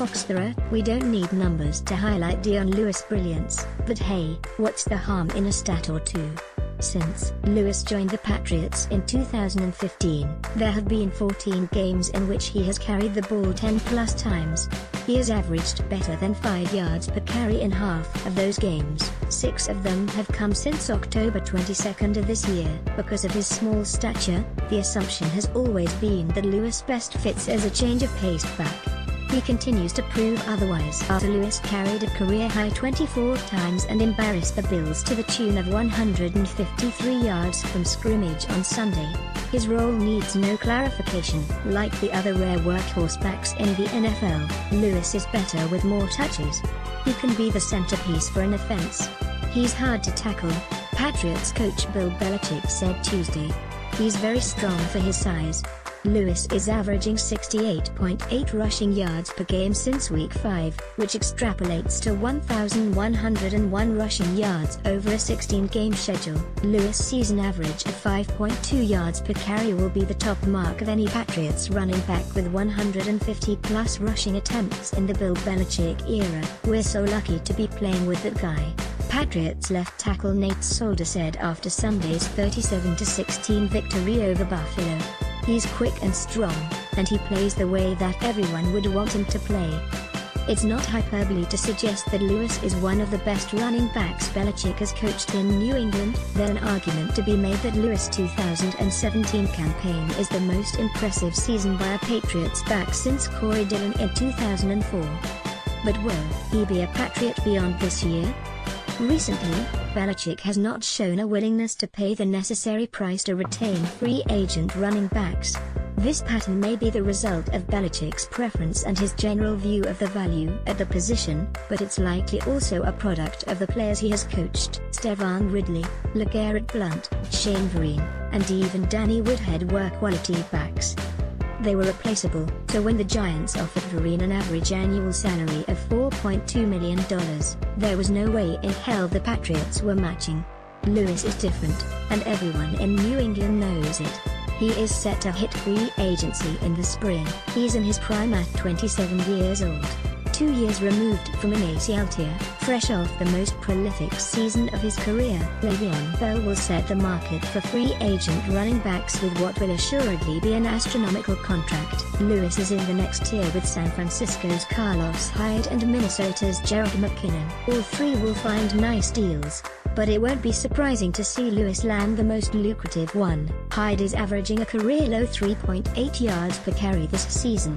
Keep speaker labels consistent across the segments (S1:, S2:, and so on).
S1: Boxthera, we don't need numbers to highlight Dion Lewi's brilliance, but hey, what's the harm in a stat or two? Since Lewis joined the Patriots in 2015, there have been 14 games in which he has carried the ball 10+ times. He has averaged better than 5 yards per carry in half of those games. 6 of them have come since October 22nd of this year. Because of his small stature, the assumption has always been that Lewis best fits as a change-of-pace back. He continues to prove otherwise after Lewis carried a career-high 24 times and embarrassed the Bills to the tune of 153 yards from scrimmage on Sunday. His role needs no clarification. Like the other rare workhorse backs in the NFL, Lewis is better with more touches. He can be the centerpiece for an offense. He's hard to tackle, Patriots coach Bill Belichick said Tuesday. He's very strong for his size. Lewis is averaging 68.8 rushing yards per game since Week 5, which extrapolates to 1,101 rushing yards over a 16-game schedule. Lewis' season average of 5.2 yards per carry will be the top mark of any Patriots running back with 150+ rushing attempts in the Bill Belichick era. "We're so lucky to be playing with that guy," Patriots left tackle Nate Solder said after Sunday's 37-16 victory over Buffalo. "He's quick and strong, and he plays the way that everyone would want him to play." It's not hyperbole to suggest that Lewis is one of the best running backs Belichick has coached in New England. There's an argument to be made that Lewis' 2017 campaign is the most impressive season by a Patriots back since Corey Dillon in 2004. But will he be a Patriot beyond this year? Recently, Belichick has not shown a willingness to pay the necessary price to retain free agent running backs. This pattern may be the result of Belichick's preference and his general view of the value at the position, but it's likely also a product of the players he has coached. Stevan Ridley, LeGarrette Blount, Shane Vereen, and even Danny Woodhead were quality backs. They were replaceable, so when the Giants offered Vereen an average annual salary of $4.2 million, there was no way in hell the Patriots were matching. Lewis is different, and everyone in New England knows it. He is set to hit free agency in the spring. He's in his prime at 27 years old. 2 years removed from an ACL tear, fresh off the most prolific season of his career. Le'Veon Bell will set the market for free agent running backs with what will assuredly be an astronomical contract. Lewis is in the next tier with San Francisco's Carlos Hyde and Minnesota's Jerick McKinnon. All three will find nice deals, but it won't be surprising to see Lewis land the most lucrative one. Hyde is averaging a career-low 3.8 yards per carry this season.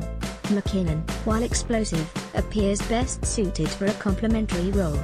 S1: McKinnon, while explosive, appears best suited for a complementary role.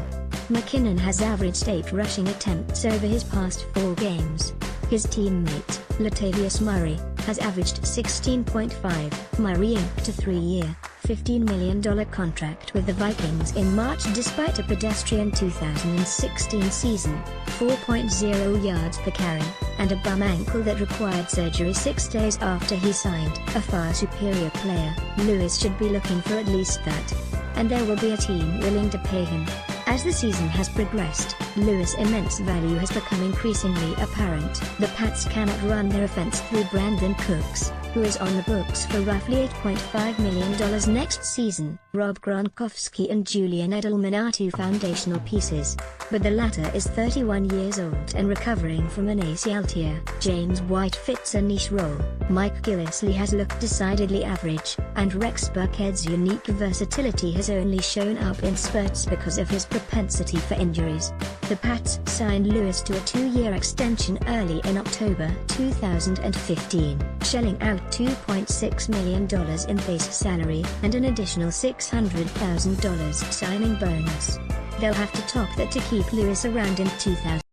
S1: McKinnon has averaged 8 rushing attempts over his past 4 games. His teammate, Latavius Murray, has averaged 16.5. Murray inked a 3-year, $15 million contract with the Vikings in March despite a pedestrian 2016 season, 4.0 yards per carry, and a bum ankle that required surgery 6 days after he signed. A far superior player, Lewis should be looking for at least that. And there will be a team willing to pay him. As the season has progressed, Lewis' immense value has become increasingly apparent. The Pats cannot run their offense through Brandon Cooks, who is on the books for roughly $8.5 million next season. Rob Gronkowski and Julian Edelman are 2 foundational pieces, but the latter is 31 years old and recovering from an ACL tear. James White fits a niche role. Mike Gillislee has looked decidedly average, and Rex Burkhead's unique versatility has only shown up in spurts because of his propensity for injuries. The Pats signed Lewis to a 2-year extension early in October 2015, shelling out $2.6 million in base salary and an additional $600,000 signing bonus. They'll have to top that to keep Lewis around in 2000.